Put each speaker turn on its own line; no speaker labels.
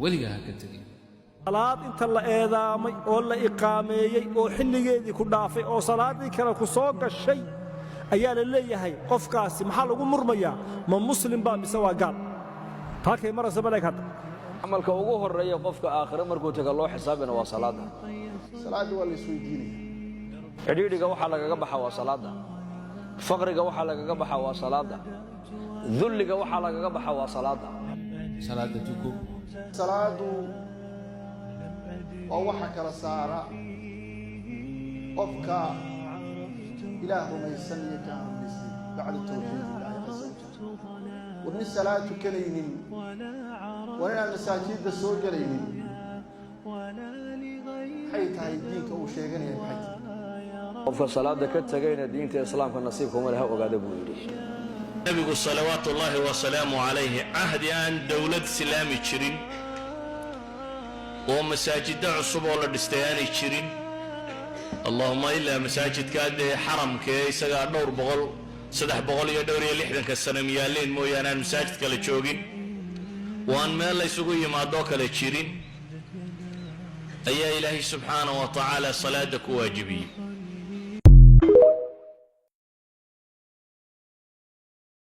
weligaa ka tegin
salaad inta la eedaamay oo la iqaameeyay oo xilligeedii ku dhaafay oo salaadii kale ku soo gashay ayaa la leeyahay qofkaasi maxaa lagu murmayaa ma muslim baa mise waa gaal taakay marasa baleeg hadda
amalka ugu horeeya qofka aakhire markuu taga loo xisaabina waa salaada
waa la isweydiinaya
xidhiidhiga waxaa lagaga baxa waa salaada faqriga waxaa lagaga baxa waa salaada dulliga waxaa lagaga baxa waa salaada
salaada tuko
salaadu waa waxa kala saara qofka ilaah rumaysan iyo ka rumaysan bacda tawxiid ilaahi azza wa jalla salaatu kalaynin wala masaajidda soo galaynin hay tahay diinka uu sheeganaya maxay
qofka salaada ka tagayna diinta islaamka nasiibka uma laha ogaada buu yiri
nabigu salawaatullaahi wa salaamu alayhi ahdi aan dawlad islaami jirin oo masaajidda cusub oo la dhistay aanay jirin allahumma illa masaajidka xaramka isaga dhowr boqol 360 sano miyaaleen mooyaan aan masaajid kala joogin waan meel la isugu yimaado kala jirin ayaa ilaahay subxaanahu wa ta'aala salaada ku waajibiyay